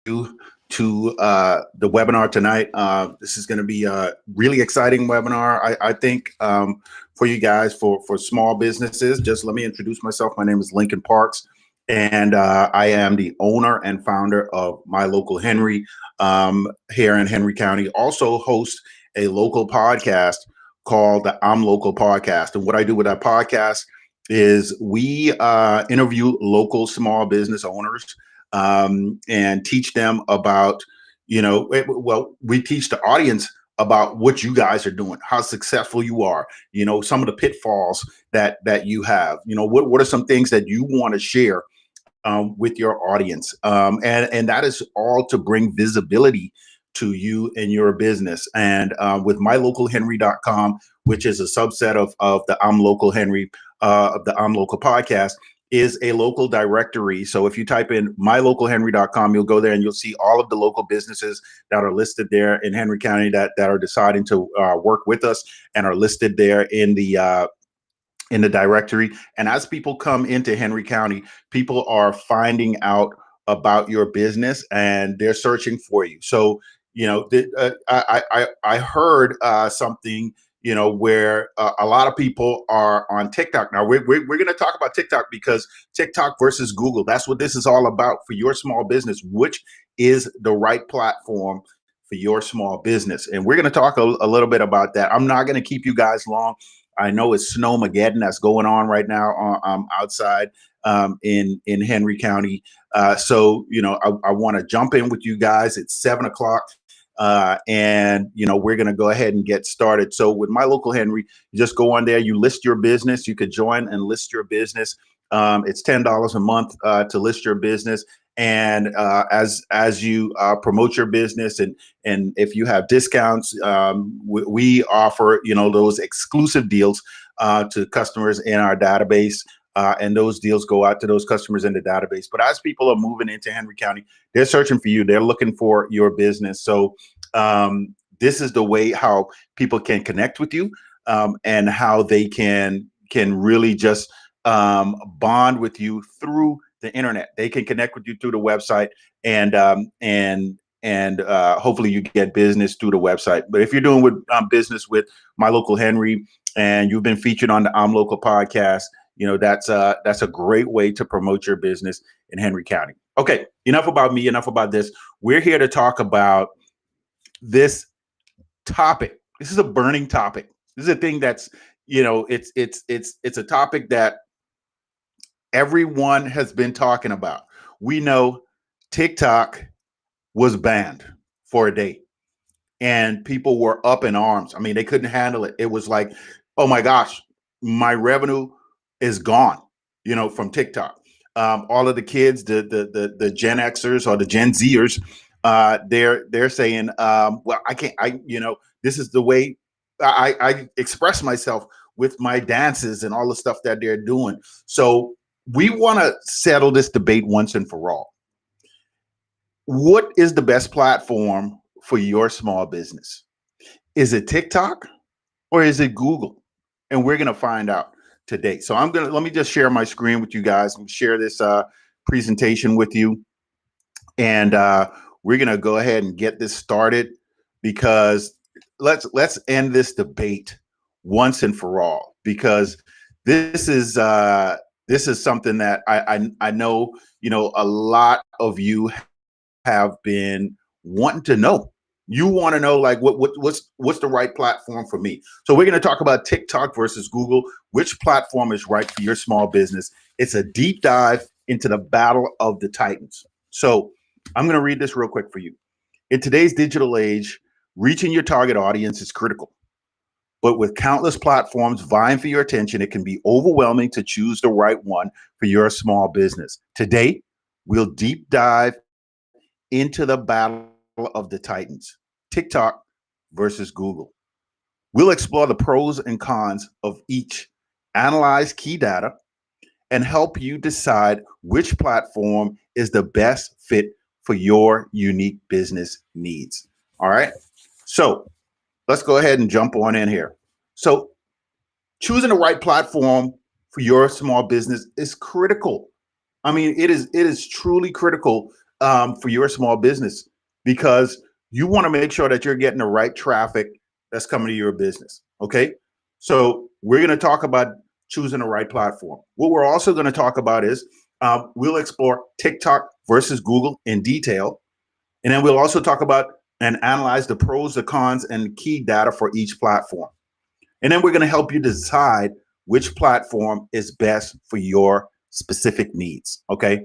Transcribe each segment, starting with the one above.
to the webinar tonight. This is going to be a really exciting webinar, I think, for you guys, for small businesses. Just let me introduce myself. My name is Lincoln Parks, and I am the owner and founder of My Local Henry here in Henry County. Also host a local podcast called the I'm Local Podcast. And what I do with that podcast is we interview local small business owners and teach them about, we teach the audience about what you guys are doing, how successful you are, some of the pitfalls that you have, what are some things that you want to share with your audience. And that is all to bring visibility to you and your business. And with mylocalhenry.com, which is a subset of the I'm Local Henry, of the I'm Local podcast, is a local directory. So if you type in mylocalhenry.com, you'll go there and you'll see all of the local businesses that are listed there in Henry County that are deciding to work with us and are listed there in the directory. And as people come into Henry County, people are finding out about your business and they're searching for you. So, I heard something, where a lot of people are on TikTok. Now, we're going to talk about TikTok because TikTok versus Google, that's what this is all about for your small business. Which is the right platform for your small business? And we're going to talk a little bit about that. I'm not going to keep you guys long. I know it's Snowmageddon that's going on right now outside in Henry County. So, I want to jump in with you guys. It's 7 o'clock. And we're going to go ahead and get started. So with My Local Henry, you just go on there, you list your business. You could join and list your business. It's $10 a month to list your business. And as you promote your business and if you have discounts, we offer those exclusive deals to customers in our database. And those deals go out to those customers in the database. But as people are moving into Henry County, they're searching for you. They're looking for your business. So this is the way how people can connect with you and how they can really just bond with you through the internet. They can connect with you through the website and hopefully you get business through the website. But if you're doing business with My Local Henry and you've been featured on the I'm Local podcast, that's a great way to promote your business in Henry County. Okay, enough about me, enough about this. We're here to talk about this topic. This is a burning topic. This is a thing that's, it's a topic that everyone has been talking about. We know TikTok was banned for a day and people were up in arms. I mean, they couldn't handle it. It was like, oh my gosh, my revenue is gone, from TikTok. All of the kids, the Gen Xers or the Gen Zers, they're saying, well, I can't, this is the way I express myself with my dances and all the stuff that they're doing. So we want to settle this debate once and for all. What is the best platform for your small business? Is it TikTok or is it Google? And we're going to find out today. So let me just share my screen with you guys and share this presentation with you. And we're going to go ahead and get this started because let's end this debate once and for all, because this is something that I know, a lot of you have been wanting to know. You want to know, like, what's the right platform for me? So we're going to talk about TikTok versus Google. Which platform is right for your small business? It's a deep dive into the battle of the titans. So I'm going to read this real quick for you. In today's digital age, reaching your target audience is critical. But with countless platforms vying for your attention, it can be overwhelming to choose the right one for your small business. Today, we'll deep dive into the battle of the titans, TikTok versus Google. We'll explore the pros and cons of each, analyze key data, and help you decide which platform is the best fit for your unique business needs. All right. So let's go ahead and jump on in here. So choosing the right platform for your small business is critical. I mean, it is truly critical for your small business, because you want to make sure that you're getting the right traffic that's coming to your business. Okay. So we're going to talk about choosing the right platform. What we're also going to talk about is we'll explore TikTok versus Google in detail. And then we'll also talk about and analyze the pros, the cons, and key data for each platform. And then we're going to help you decide which platform is best for your specific needs. Okay.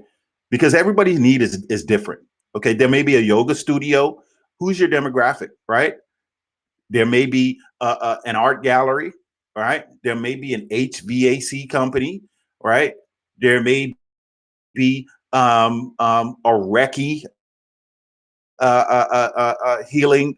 Because everybody's need is different. Okay. There may be a yoga studio. Who's your demographic, right? There may be an art gallery, right? There may be an HVAC company, right? There may be a Reiki healing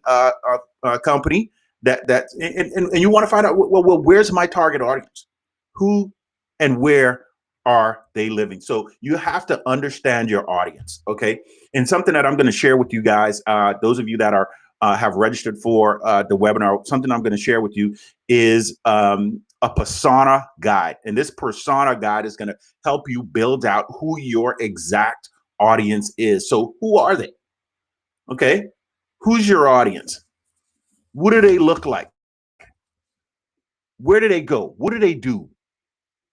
company that and you want to find out, well, where's my target audience? Who and where are they living? So you have to understand your audience, okay? And something that I'm going to share with you guys, those of you that are have registered for the webinar, something I'm going to share with you is a persona guide. And this persona guide is going to help you build out who your exact audience is. So who are they? Okay. Who's your audience? What do they look like? Where do they go? What do they do?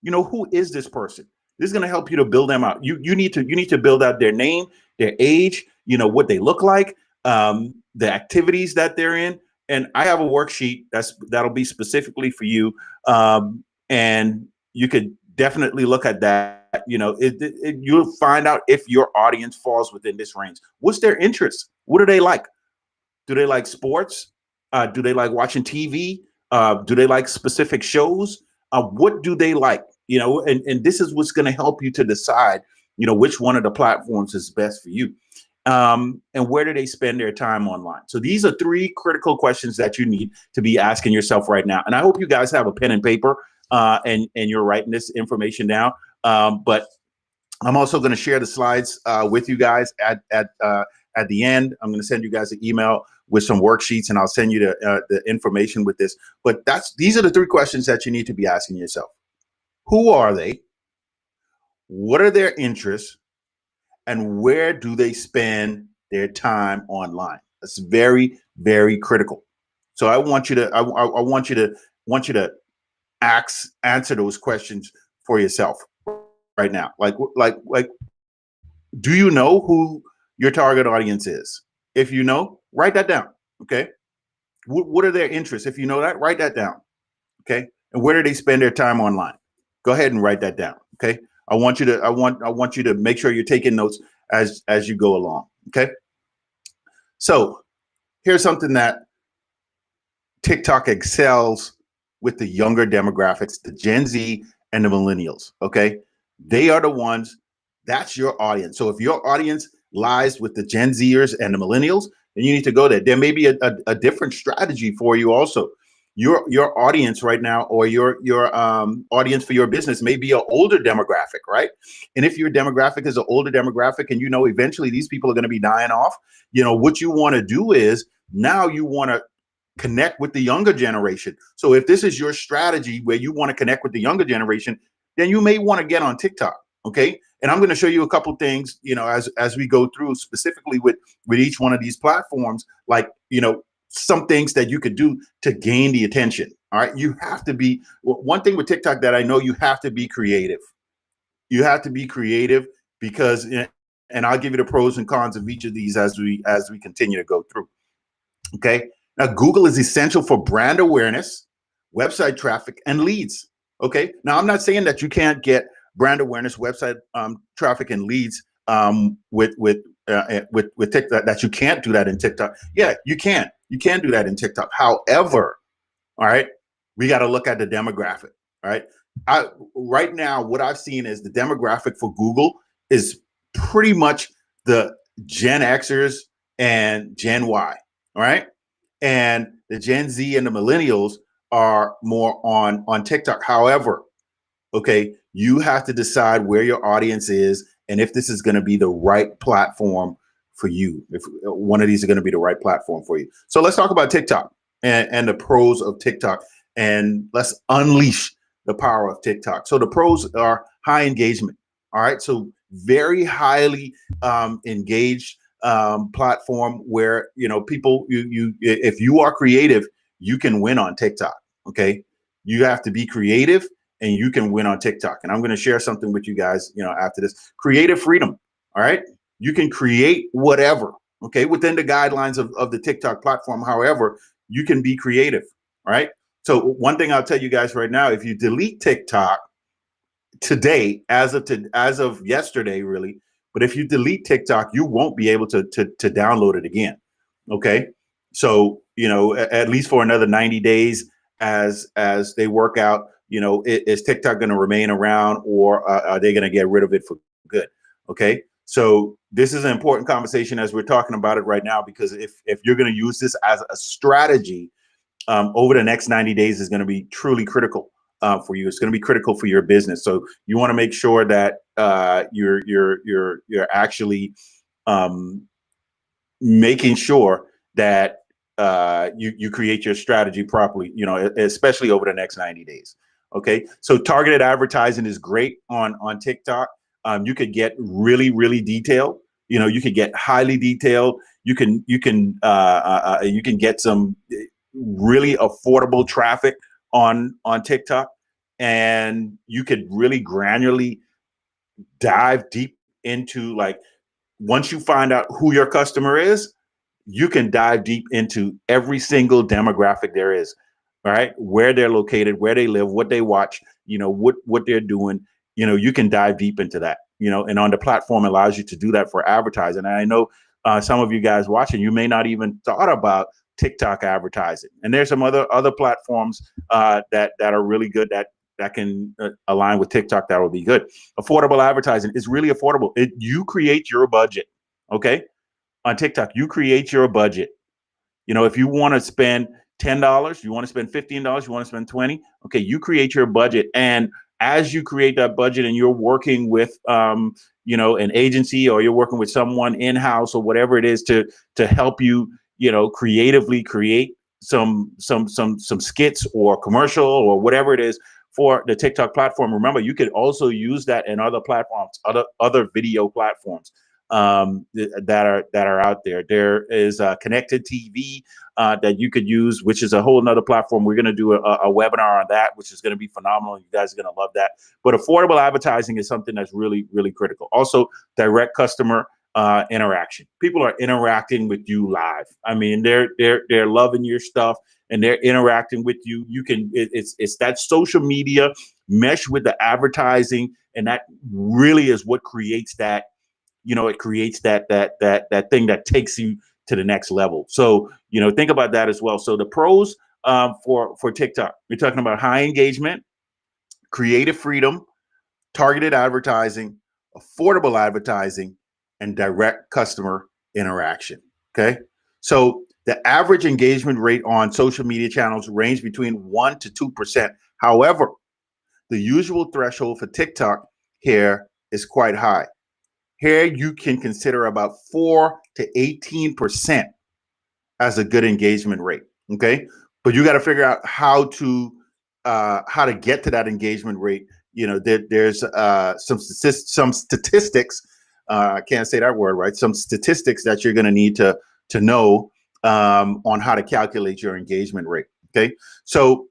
You know, who is this person? This is going to help you to build them out. You need to build out their name, their age, you know, what they look like, the activities that they're in. And I have a worksheet that'll be specifically for you. And you could definitely look at that. You know, you'll find out if your audience falls within this range. What's their interest? What do they like? Do they like sports? Do they like watching TV? Do they like specific shows? What do they like? You know, and this is what's going to help you to decide, you know, which one of the platforms is best for you. And where do they spend their time online? So these are 3 critical questions that you need to be asking yourself right now. And I hope you guys have a pen and paper and you're writing this information down. But I'm also going to share the slides with you guys at the end. I'm going to send you guys an email with some worksheets, and I'll send you the information with this. But these are the 3 questions that you need to be asking yourself. Who are they? What are their interests? And where do they spend their time online? That's very, very critical. So I want you to answer those questions for yourself right now. Like, do you know who your target audience is? If you know, write that down. Okay. What are their interests? If you know that, write that down. Okay. And where do they spend their time online? Go ahead and write that down. Okay. I want you to make sure you're taking notes as you go along. Okay. So here's something that TikTok excels with: the younger demographics, the Gen Z and the millennials. Okay. They are the ones, that's your audience. So if your audience lies with the Gen Zers and the millennials, then you need to go there. There may be a different strategy for you also. Your audience right now, or your audience for your business, may be an older demographic, right? And if your demographic is an older demographic, and you know eventually these people are going to be dying off, you know what you want to do is now you want to connect with the younger generation. So if this is your strategy where you want to connect with the younger generation, then you may want to get on TikTok. Okay. And I'm going to show you a couple things, you know, as we go through specifically with each one of these platforms, like, you know, some things that you could do to gain the attention. All right. You have to be, one thing with TikTok that I know, you have to be creative. You have to be creative because, and I'll give you the pros and cons of each of these as we continue to go through. Okay. Now, Google is essential for brand awareness, website traffic, and leads. Okay. Now, I'm not saying that you can't get brand awareness, website traffic, and leads with TikTok, that you can't do that in TikTok. Yeah, you can. You can do that in TikTok. However, all right, we got to look at the demographic. All right. Right now, what I've seen is the demographic for Google is pretty much the Gen Xers and Gen Y. All right. And the Gen Z and the millennials are more on TikTok. However, okay, you have to decide where your audience is and if this is going to be the right platform for you, if one of these are going to be the right platform for you. So let's talk about TikTok and the pros of TikTok, and let's unleash the power of TikTok. So the pros are high engagement. All right. So very highly engaged platform where, you know, people, if you are creative, you can win on TikTok. Okay, you have to be creative and you can win on TikTok. And I'm going to share something with you guys, you know, after this. Creative freedom. All right, you can create whatever, okay, within the guidelines of the TikTok platform. However, you can be creative. All right. So one thing I'll tell you guys right now, if you delete TikTok today, as of yesterday, really, but if you delete TikTok, you won't be able to download it again. Okay. So, you know, at least for another 90 days, as they work out, you know, is TikTok going to remain around, or are they going to get rid of it for good? Okay. So this is an important conversation as we're talking about it right now, because if you're going to use this as a strategy, over the next 90 days is going to be truly critical for you. It's going to be critical for your business. So you want to make sure that you're actually making sure that you create your strategy properly, you know, especially over the next 90 days. Okay. So targeted advertising is great on TikTok. You could get really detailed. You know, you could get highly detailed. You can get some really affordable traffic on TikTok, and you could really granularly dive deep into, like, once you find out who your customer is, you can dive deep into every single demographic there is. All right, where they're located, where they live, what they watch, you know, what they're doing. You know, you can dive deep into that. You know, and on the platform allows you to do that for advertising. And I know some of you guys watching, you may not even thought about TikTok advertising. And there's some other platforms that are really good that can align with TikTok. That will be good. Affordable advertising is really affordable. You create your budget. Okay, on TikTok, you create your budget. You know, if you want to spend $10, you want to spend $15, you want to spend 20. Okay, you create your budget, and as you create that budget, and you're working with you know, an agency, or you're working with someone in house, or whatever it is, to help you, you know, creatively create some skits or commercial or whatever it is for the TikTok platform. Remember, you could also use that in other platforms, other video platforms that are out there. There is connected TV that you could use, which is a whole nother platform. We're going to do a webinar on that, which is going to be phenomenal. You guys are going to love that. But affordable advertising is something that's really critical. Also, direct customer interaction. People are interacting with you live. I mean, they're loving your stuff, and they're interacting with you. You can it's that social media mesh with the advertising, and that really is what creates that. You know, it creates that thing that takes you to the next level. So, you know, think about that as well. So the pros for TikTok, we're talking about high engagement, creative freedom, targeted advertising, affordable advertising, and direct customer interaction. Okay. So the average engagement rate on social media channels range between 1% to 2%. However, the usual threshold for TikTok here is quite high. Here you can consider about 4 to 18% as a good engagement rate. Okay. But you got to figure out how to get to that engagement rate. You know, there's some statistics. I can't say that word right. Some statistics that you're going to need to know on how to calculate your engagement rate. Okay, so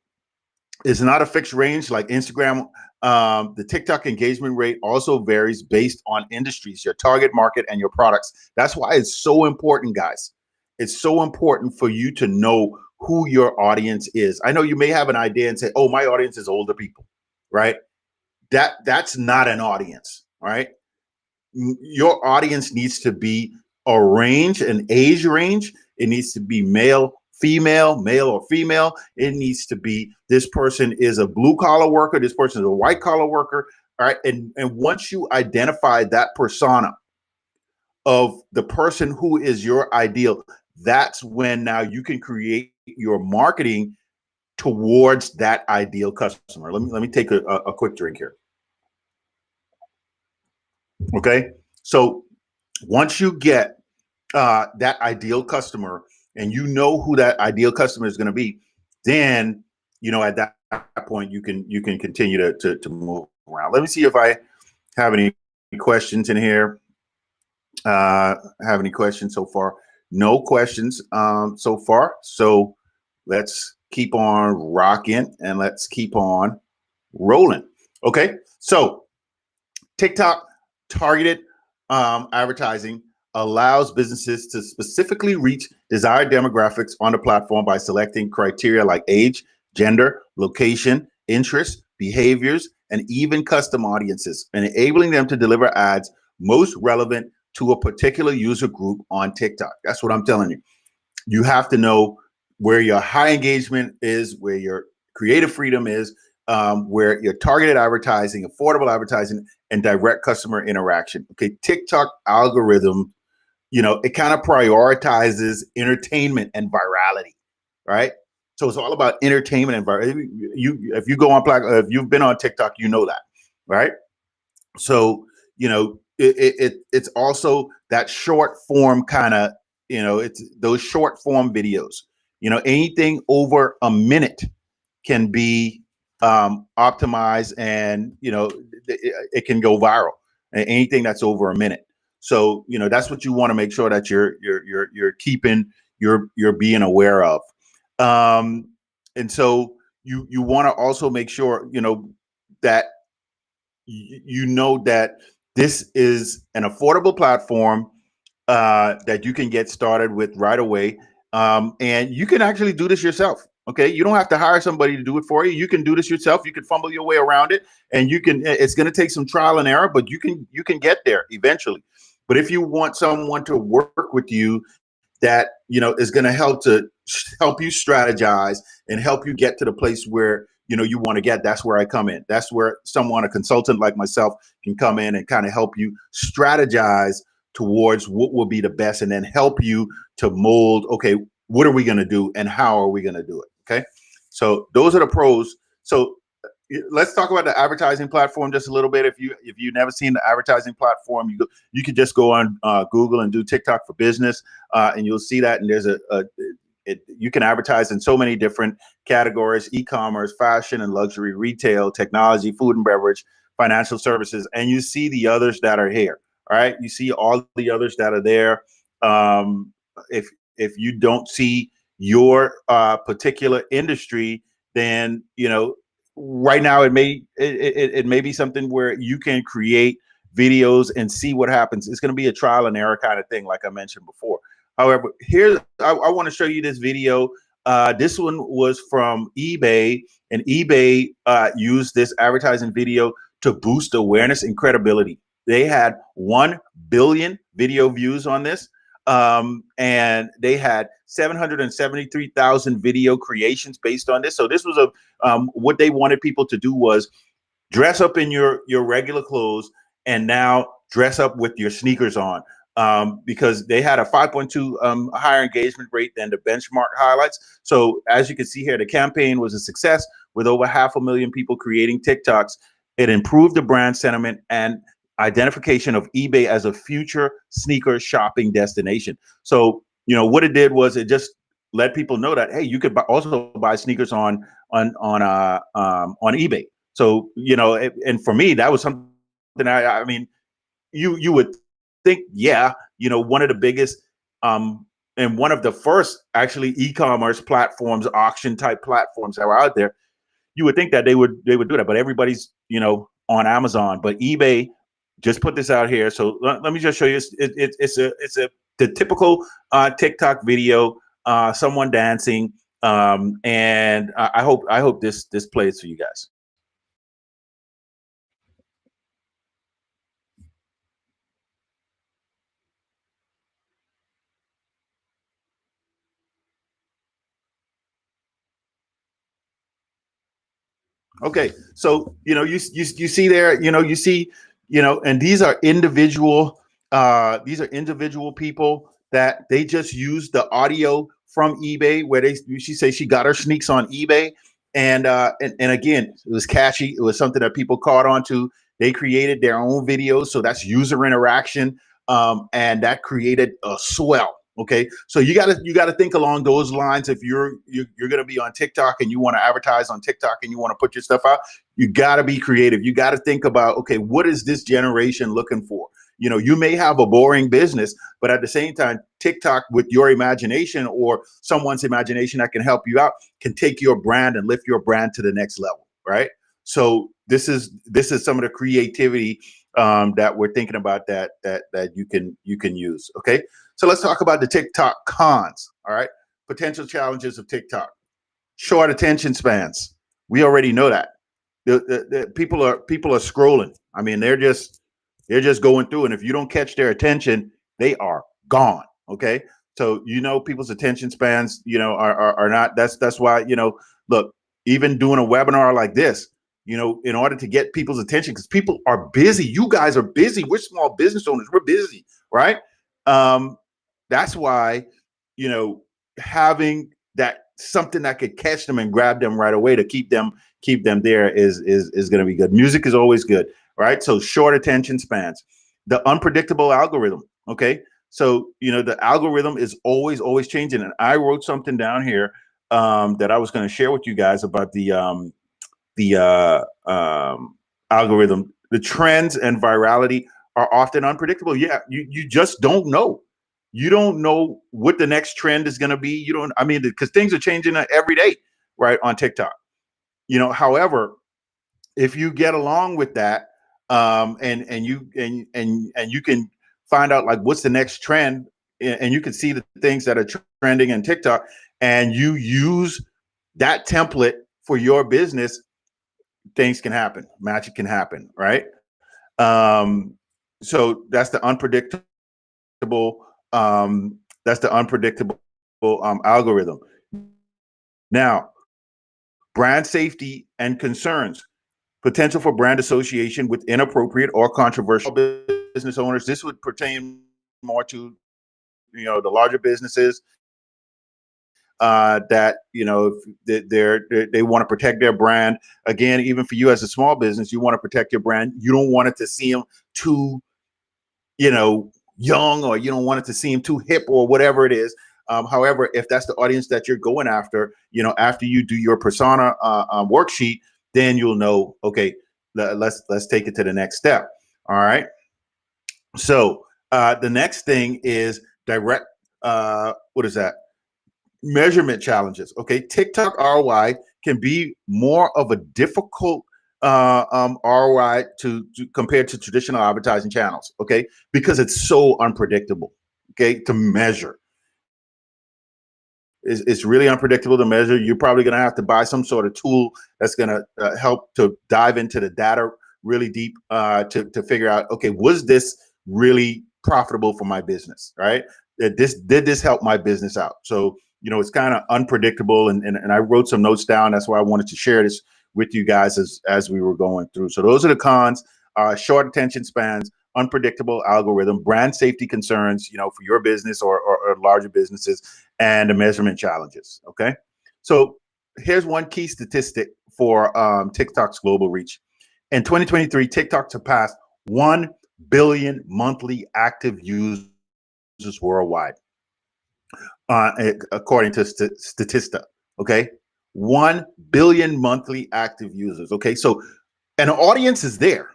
it's not a fixed range like Instagram. The TikTok engagement rate also varies based on industries, your target market, and your products. That's why it's so important, guys. It's so important for you to know who your audience is. I know you may have an idea and say, "Oh, my audience is older people," right? That's not an audience, right? Your audience needs to be a range, an age range. It needs to be male, male or female. It needs to be, this person is a blue collar worker, this person is a white collar worker. All right. And once you identify that persona of the person who is your ideal, that's when now you can create your marketing towards that ideal customer. Let me take a quick drink here. Okay. So once you get that ideal customer, and you know who that ideal customer is going to be, then, you know, at that point you can continue to move around. Let me see if I have any questions in here? Have any questions so far? No questions so far. So let's keep on rocking and let's keep on rolling. Okay, so TikTok targeted advertising allows businesses to specifically reach desired demographics on the platform by selecting criteria like age, gender, location, interests, behaviors, and even custom audiences, and enabling them to deliver ads most relevant to a particular user group on TikTok. That's what I'm telling you. You have to know where your high engagement is, where your creative freedom is, where your targeted advertising, affordable advertising, and direct customer interaction. Okay, TikTok algorithm, it kind of prioritizes entertainment and virality, right? So it's all about entertainment and virality. If you go on if you've been on TikTok, you know that, right? So it's also that short form kind of, it's those short form videos. Anything over a minute can be optimized, and it can go viral. Anything that's over a minute. So that's what you want to make sure that you're keeping, you're being aware of. And so you want to also make sure that that this is an affordable platform that you can get started with right away. And you can actually do this yourself. Okay, you don't have to hire somebody to do it for you. You can do this yourself. You can fumble your way around it, and it's going to take some trial and error, but you can get there eventually. But if you want someone to work with you that is going to help you strategize and help you get to the place where you want to get, that's where I come in. That's where a consultant like myself, can come in and kind of help you strategize towards what will be the best, and then help you to mold, okay, what are we going to do and how are we going to do it? Okay, so those are the pros. So let's talk about the advertising platform just a little bit. If you've never seen the advertising platform, you could just go on Google and do TikTok for Business, and you'll see that. And there's you can advertise in so many different categories: e-commerce, fashion and luxury, retail, technology, food and beverage, financial services, and you see the others that are here. All right, you see all the others that are there. If you don't see your particular industry, then right now it may be something where you can create videos and see what happens. It's going to be a trial and error kind of thing, like I mentioned before. However, I want to show you this video. This one was from eBay, and eBay used this advertising video to boost awareness and credibility. They had 1 billion video views on this, and they had 773,000 video creations based on this. So this was what they wanted people to do was dress up in your regular clothes and now dress up with your sneakers on, because they had a 5.2 higher engagement rate than the benchmark highlights. So as you can see here, the campaign was a success with over 500,000 people creating TikToks. It improved the brand sentiment and identification of eBay as a future sneaker shopping destination. So what it did was it just let people know that, hey, you could also buy sneakers on eBay. So and for me, that was something I mean, you would think, one of the biggest and one of the first actually e-commerce platforms, auction type platforms that were out there, you would think that they would do that, but everybody's on Amazon. But eBay just put this out here. So let me just show you. It's the typical TikTok video, someone dancing, and I hope this plays for you guys. Okay, so you see there, you see, and these are individual people that they just use the audio from eBay, where she says she got her sneaks on eBay, and again, it was catchy. It was something that people caught on to. They created their own videos, so that's user interaction, and that created a swell. Okay, so you got to think along those lines. If you're going to be on TikTok and you want to advertise on TikTok and you want to put your stuff out, You got to be creative. You got to think about, okay, what is this generation looking for? You may have a boring business, but at the same time, TikTok with your imagination or someone's imagination that can help you out can take your brand and lift your brand to the next level, right? So this is some of the creativity that we're thinking about that you can use. Okay, so let's talk about the TikTok cons. All right, potential challenges of TikTok: short attention spans. We already know that the people are scrolling. I mean, they're just going through, and if you don't catch their attention, they are gone. Okay, so people's attention spans, are not. That's why look, even doing a webinar like this, in order to get people's attention, because people are busy. You guys are busy. We're small business owners. We're busy, right? Um, that's why having that something that could catch them and grab them right away to keep them there is going to be good. Music is always good, right? So short attention spans, the unpredictable algorithm. Okay, so the algorithm is always changing, and I wrote something down here that I was going to share with you guys about the algorithm. The trends and virality are often unpredictable. Yeah, you just don't know. You don't know what the next trend is going to be. You don't. I mean, because things are changing every day, right, on TikTok. However, if you get along with that, and you can find out like what's the next trend, and you can see the things that are trending in TikTok, and you use that template for your business, things can happen. Magic can happen, right? Um, so that's the unpredictable. Um, that's the unpredictable algorithm. Now, brand safety and concerns. Potential for brand association with inappropriate or controversial business owners. This would pertain more to the larger businesses that they want to protect their brand. Again, even for you as a small business, you want to protect your brand. You don't want it to seem too young, or you don't want it to seem too hip, or whatever it is. However, if that's the audience that you're going after, after you do your persona worksheet, then you'll know, okay, let's take it to the next step. All right. So the next thing is direct. What is that? Measurement challenges. Okay, TikTok ROI can be more of a difficult ROI to compared to traditional advertising channels. Okay, because it's so unpredictable. Okay, to measure. It's really unpredictable to measure. You're probably going to have to buy some sort of tool that's going to help to dive into the data really deep to figure out, okay, was this really profitable for my business, right? Did this help my business out? So, it's kind of unpredictable, and I wrote some notes down. That's why I wanted to share this with you guys as we were going through. So those are the cons: short attention spans, unpredictable algorithm, brand safety concerns, for your business or larger businesses, and the measurement challenges. Okay, so here's one key statistic for TikTok's global reach. In 2023, TikTok surpassed 1 billion monthly active users worldwide, according to Statista. Okay, 1 billion monthly active users. Okay, so an audience is there.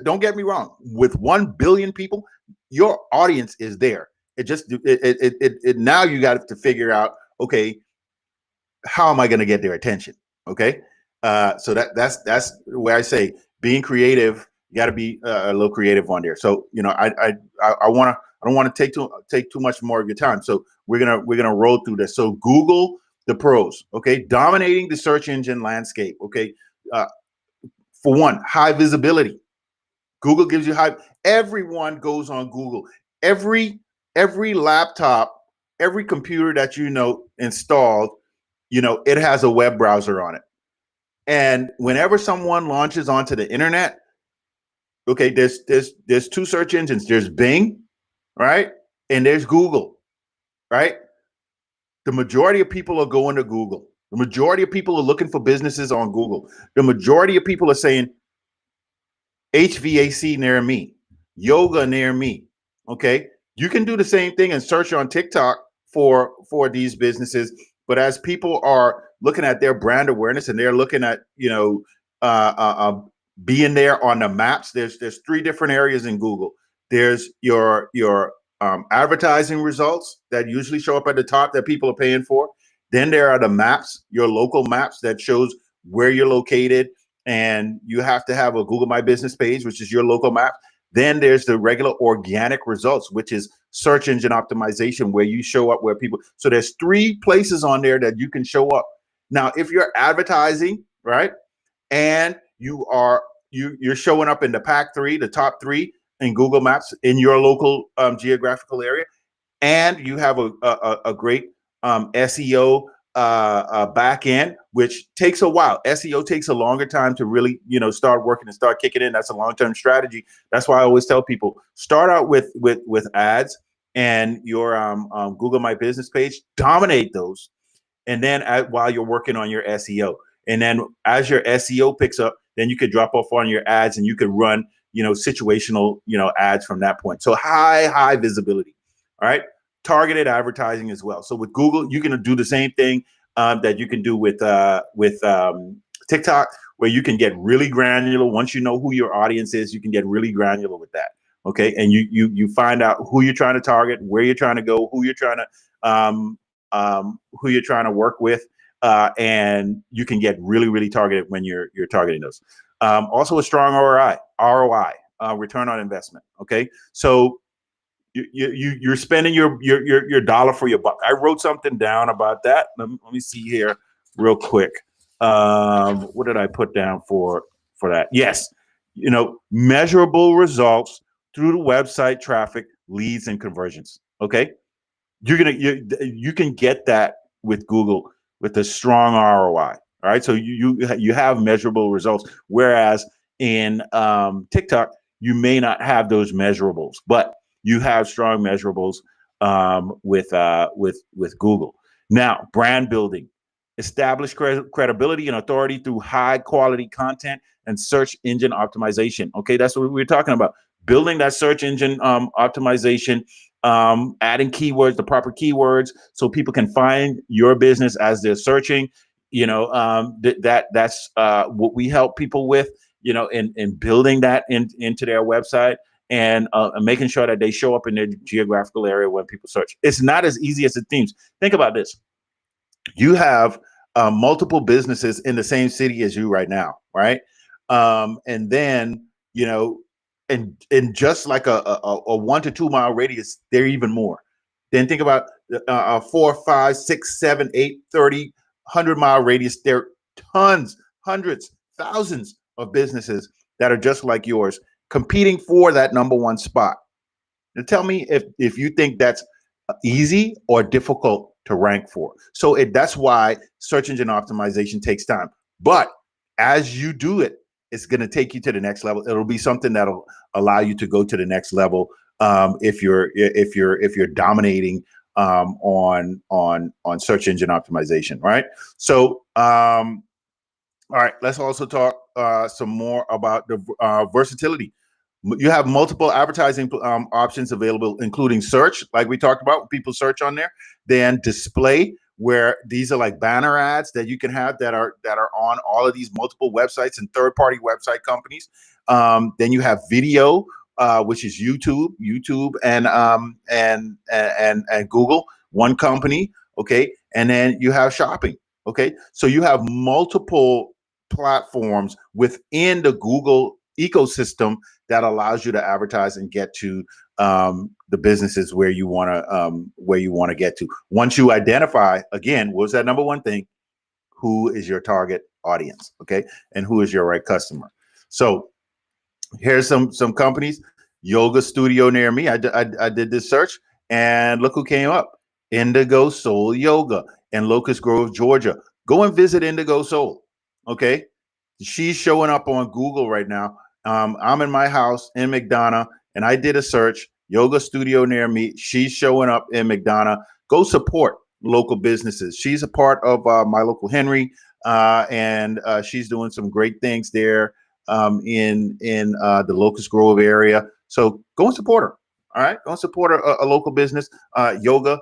Don't get me wrong. With 1 billion people, your audience is there. Now you got to figure out, okay, how am I going to get their attention? Okay, so that's where I say being creative. You got to be a little creative on there. So I don't want to take too much more of your time. So we're gonna roll through this. So Google, the pros. Okay, dominating the search engine landscape. Okay, for one, high visibility. Google gives you high. Everyone goes on Google. Every laptop, every computer that installed, it has a web browser on it. And whenever someone launches onto the internet, okay, there's two search engines. There's Bing, right? And there's Google, right? The majority of people are going to Google. The majority of people are looking for businesses on Google. The majority of people are saying HVAC near me, yoga near me. Okay, you can do the same thing and search on TikTok for these businesses. But as people are looking at their brand awareness and they're looking at being there on the maps. There's three different areas in Google. There's your advertising results that usually show up at the top that people are paying for. Then there are the maps, your local maps that shows where you're located, and you have to have a Google My Business page, which is your local map. Then there's the regular organic results, which is search engine optimization, where you show up where people. So there's three places on there that you can show up. Now, if you're advertising, right, and you're showing up in the pack three, the top three in Google Maps in your local geographical area, and you have a great SEO back end, which takes a while. SEO takes a longer time to really, start working and start kicking in. That's a long-term strategy. That's why I always tell people, start out with ads and your Google My Business page, dominate those. And then while you're working on your SEO, and then as your SEO picks up, then you could drop off on your ads and you could run, situational, ads from that point. So high visibility. All right. Targeted advertising as well. So with Google, you can do the same thing that you can do with TikTok, where you can get really granular. Once you know who your audience is, you can get really granular with that. Okay. And you find out who you're trying to target, where you're trying to go, who you're trying to work with. And you can get really targeted when you're targeting those. Also a strong ROI, return on investment. Okay. So you're spending your dollar for your buck. I wrote something down about that. Let me see here real quick. What did I put down for that? Yes. Measurable results through the website traffic, leads, and conversions. Okay. You can get that with Google with a strong ROI. All right. So you have measurable results. Whereas in TikTok, you may not have those measurables, but you have strong measurables with Google. Now, brand building, establish credibility and authority through high quality content and search engine optimization. Okay, that's what we were talking about. Building that search engine optimization, adding keywords, the proper keywords, so people can find your business as they're searching. That's what we help people with. In building that into their website. And making sure that they show up in their geographical area when people search. It's not as easy as it seems. Think about this. You have multiple businesses in the same city as you right now, right? And then, and just like a 1 to 2 mile radius, they're even more. Then think about 4, 5, 6, 7, 8, 30, 100 mile radius. There are tons, hundreds, thousands of businesses that are just like yours, competing for that number one spot. Now tell me if you think that's easy or difficult to rank for. So that's why search engine optimization takes time. But as you do it, it's going to take you to the next level. It'll be something that'll allow you to go to the next level if you're dominating on search engine optimization, right? So all right, let's also talk some more about the versatility. You have multiple advertising options available, including search, like we talked about, people search on there. Then display, where these are like banner ads that you can have that are on all of these multiple websites and third-party website companies. Then you have video, which is YouTube, and Google, one company. Okay, and then you have shopping. Okay, so you have multiple platforms within the Google ecosystem that allows you to advertise and get to the businesses where you want to get to. Once you identify, again, what's that number one thing? Who is your target audience? Okay, and who is your right customer? So here's some companies. Yoga studio near me. I did this search, and look who came up: Indigo Soul Yoga in Locust Grove, Georgia. Go and visit Indigo Soul. Okay, she's showing up on Google right now. I'm in my house in McDonough, and I did a search, yoga studio near me. She's showing up in McDonough. Go support local businesses. She's a part of My Local Henry, and she's doing some great things there in the Locust Grove area. So go and support her. All right, go and support a local business, yoga.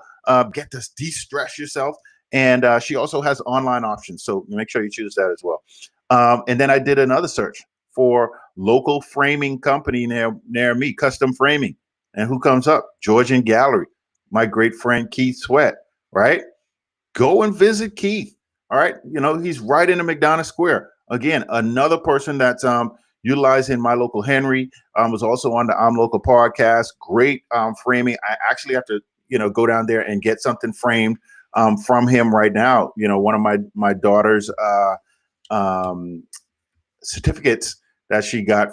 Get to de-stress yourself. And she also has online options, so make sure you choose that as well. And then I did another search for local framing company near me, custom framing. And who comes up? Georgian Gallery, my great friend Keith Sweat, right? Go and visit Keith. All right. He's right in the McDonough Square. Again, another person that's utilizing My Local Henry, was also on the Local podcast. Great framing. I actually have to, go down there and get something framed from him right now. One of my daughter's certificates that she got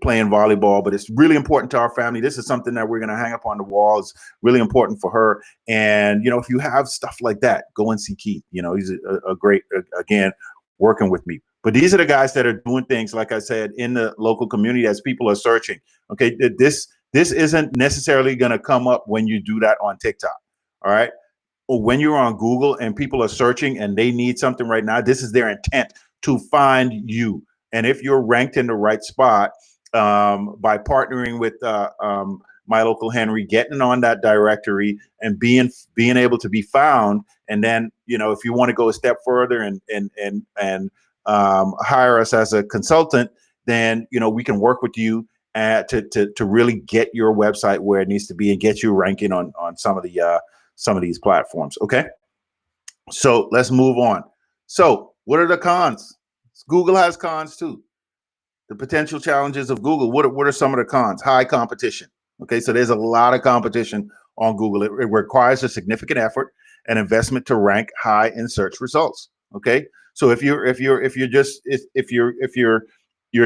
playing volleyball, but it's really important to our family. This is something that we're going to hang up on the wall. It's really important for her. And, if you have stuff like that, go and see Keith. He's a great, again, working with me. But these are the guys that are doing things, like I said, in the local community as people are searching. Okay, this isn't necessarily going to come up when you do that on TikTok. All right. Or when you're on Google and people are searching and they need something right now, this is their intent to find you. And if you're ranked in the right spot, by partnering with My Local Henry, getting on that directory and being able to be found, and then if you want to go a step further and hire us as a consultant, then we can work with you to really get your website where it needs to be and get you ranking on some of these platforms. Okay, so let's move on. So what are the cons? Google has cons too. The potential challenges of Google. What are some of the cons? High competition. Okay, so there's a lot of competition on Google. It requires a significant effort and investment to rank high in search results. Okay, so if you're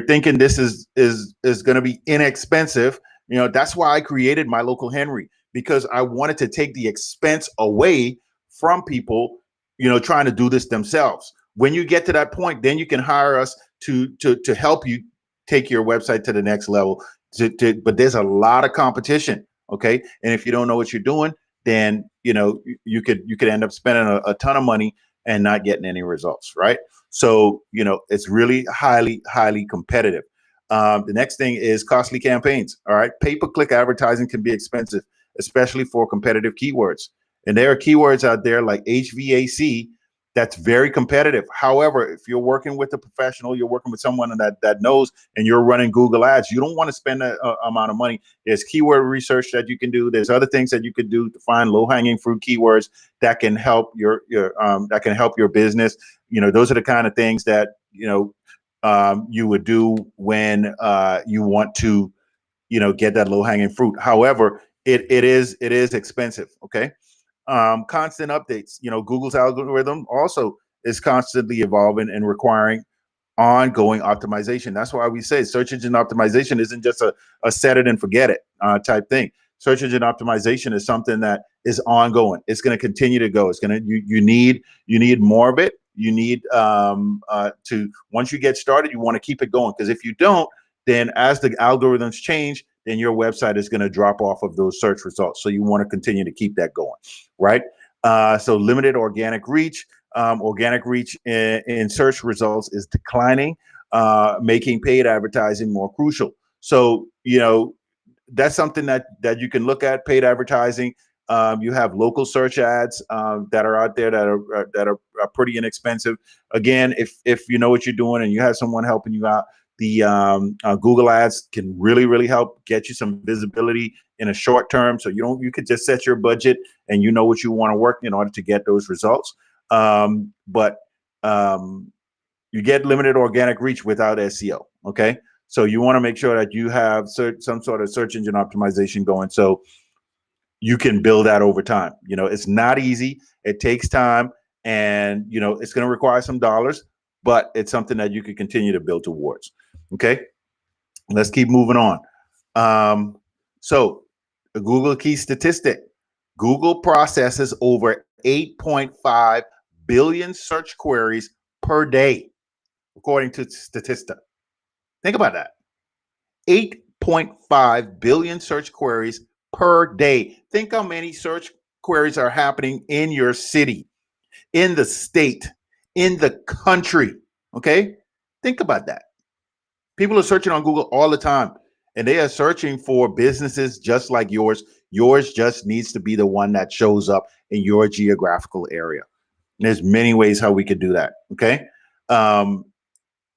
thinking this is going to be inexpensive, that's why I created My Local Henry, because I wanted to take the expense away from people, trying to do this themselves. When you get to that point, then you can hire us to help you take your website to the next level. But there's a lot of competition, okay? And if you don't know what you're doing, then you could end up spending a ton of money and not getting any results, right? So it's really highly competitive. The next thing is costly campaigns. All right, pay-per-click advertising can be expensive, especially for competitive keywords. And there are keywords out there like HVAC that's very competitive. However, if you're working with a professional, you're working with someone that knows, and you're running Google Ads, you don't want to spend that amount of money. There's keyword research that you can do. There's other things that you could do to find low-hanging fruit keywords that can help your business. Those are the kind of things that you would do when you want to get that low-hanging fruit. However, it is expensive. Okay. Constant updates. Google's algorithm also is constantly evolving and requiring ongoing optimization. That's why we say search engine optimization isn't just a set it and forget it type thing. Search engine optimization is something that is ongoing. It's going to continue to go. It's going to you need more of it. You need to, once you get started, you want to keep it going, because if you don't, then as the algorithms change, then your website is going to drop off of those search results. So you want to continue to keep that going, right? So limited organic reach. Organic reach in search results is declining, making paid advertising more crucial. So, that's something that you can look at, paid advertising. You have local search ads that are out there that are pretty inexpensive. Again, if you know what you're doing and you have someone helping you out, the Google Ads can really help get you some visibility in a short term. So you could just set your budget and what you want to work in order to get those results. But you get limited organic reach without SEO. Okay, so you want to make sure that you have some sort of search engine optimization going, so you can build that over time. It's not easy. It takes time, and it's going to require some dollars, but it's something that you can continue to build towards. Okay, let's keep moving on. So the Google key statistic: Google processes over 8.5 billion search queries per day, according to Statista. Think about that. 8.5 billion search queries per day. Think how many search queries are happening in your city, in the state, in the country. Okay, think about that. People are searching on Google all the time, and they are searching for businesses just like yours. Yours just needs to be the one that shows up in your geographical area. And there's many ways how we could do that. Okay.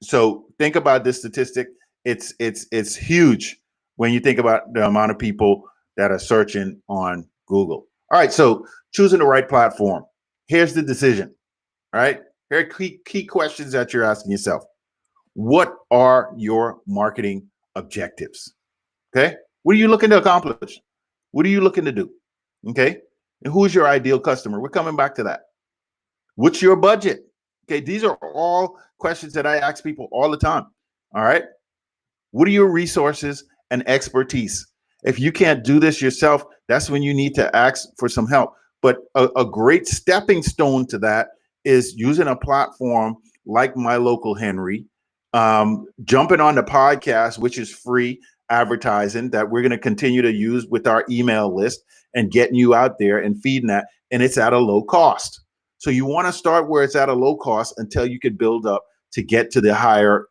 So think about this statistic. It's huge when you think about the amount of people that are searching on Google. All right, so choosing the right platform. Here's the decision. All right, here are key questions that you're asking yourself. What are your marketing objectives? Okay, what are you looking to accomplish? What are you looking to do? Okay, and who's your ideal customer? We're coming back to that. What's your budget? Okay, these are all questions that I ask people all the time. All right. What are your resources and expertise? If you can't do this yourself, that's when you need to ask for some help. But a great stepping stone to that is using a platform like My Local Henry, jumping on the podcast, which is free advertising that we're going to continue to use with our email list and getting you out there and feeding that. And it's at a low cost. So you want to start where it's at a low cost until you can build up to get to the higher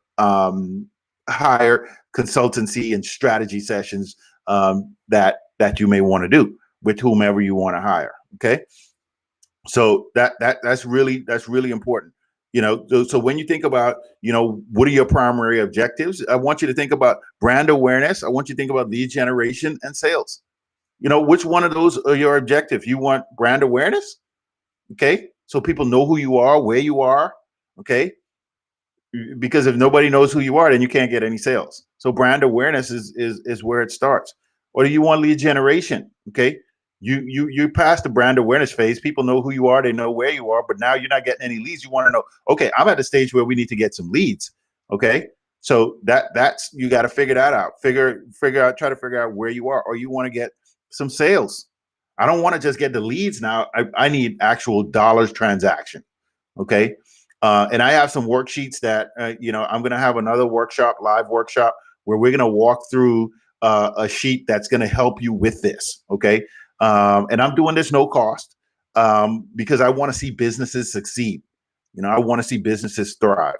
consultancy and strategy sessions that you may want to do with whomever you want to hire. Okay, so that's really important. So when you think about what are your primary objectives, I want you to think about brand awareness. I want you to think about lead generation and sales. Which one of those are your objectives? You want brand awareness, okay, so people know who you are, where you are, okay, because if nobody knows who you are, then you can't get any sales. So brand awareness is where it starts. Or do you want lead generation? Okay, you pass the brand awareness phase. People know who you are, they know where you are, but now you're not getting any leads. You want to know, okay, I'm at the stage where we need to get some leads. Okay, so that's you got to figure that out. Try to figure out where you are, or you want to get some sales. I don't want to just get the leads now. I need actual dollars transaction. Okay. And I have some worksheets that, I'm going to have another live workshop, where we're going to walk through a sheet that's going to help you with this. Okay. And I'm doing this no cost because I want to see businesses succeed. I want to see businesses thrive.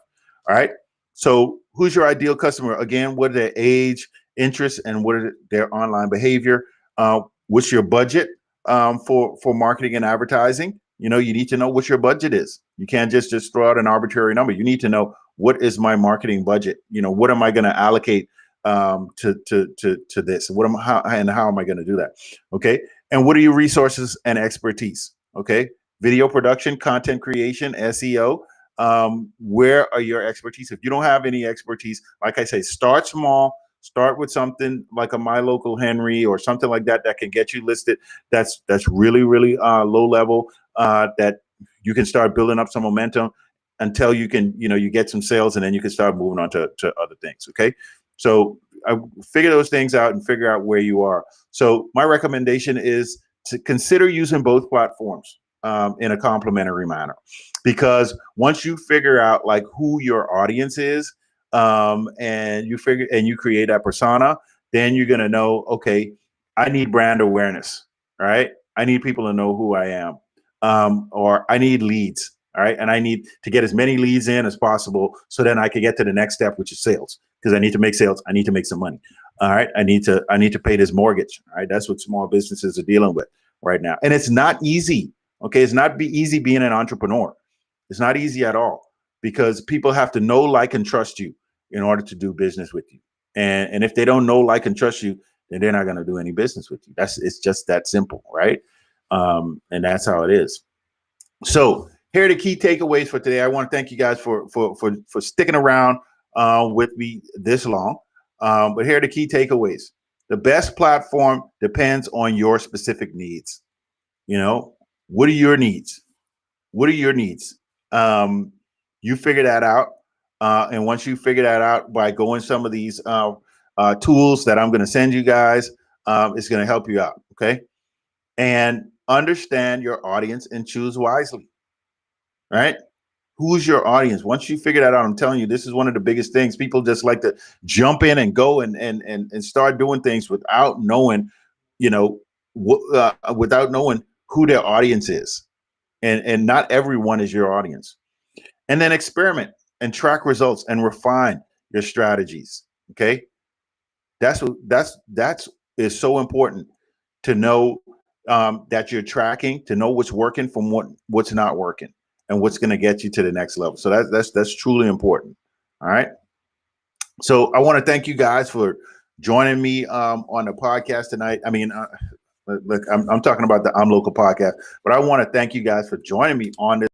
All right. So who's your ideal customer? Again, what are their age, interests, and what are their online behavior? What's your budget for marketing and advertising? You need to know what your budget is. You can't just throw out an arbitrary number. You need to know, what is my marketing budget? What am I going to allocate to this? How am I going to do that? Okay. And what are your resources and expertise? Okay. Video production, content creation, SEO. Where are your expertise? If you don't have any expertise, like I say, start small. Start with something like a My Local Henry or something like that can get you listed. That's really low level. That you can start building up some momentum until you can you get some sales, and then you can start moving on to other things. Okay, so I figure those things out and figure out where you are. So my recommendation is to consider using both platforms in a complementary manner, because once you figure out like who your audience is, and you create that persona, then you're going to know, okay, I need brand awareness. All right. I need people to know who I am. Or I need leads. All right. And I need to get as many leads in as possible, so then I can get to the next step, which is sales, because I need to make sales. I need to make some money. All right. I need to pay this mortgage. All right. That's what small businesses are dealing with right now. And it's not easy. Okay. It's not easy being an entrepreneur. It's not easy at all, because people have to know, like, and trust you in order to do business with you. And if they don't know, like, and trust you, then they're not going to do any business with you. It's just that simple, right? And that's how it is. So here are the key takeaways for today. I want to thank you guys for sticking around with me this long. But here are the key takeaways. The best platform depends on your specific needs. What are your needs? What are your needs? You figure that out. And once you figure that out by going some of these tools that I'm going to send you guys, it's going to help you out. Okay. And understand your audience and choose wisely. Right? Who's your audience? Once you figure that out, I'm telling you, this is one of the biggest things. People just like to jump in and go and start doing things without knowing, without knowing who their audience is. And not everyone is your audience. And then experiment and track results and refine your strategies. Okay. That's is so important to know, that you're tracking, to know what's working from what's not working, and what's going to get you to the next level. So that's truly important. All right. So I want to thank you guys for joining me on the podcast tonight. I mean, look, I'm talking about the I'm Local podcast, but I want to thank you guys for joining me on this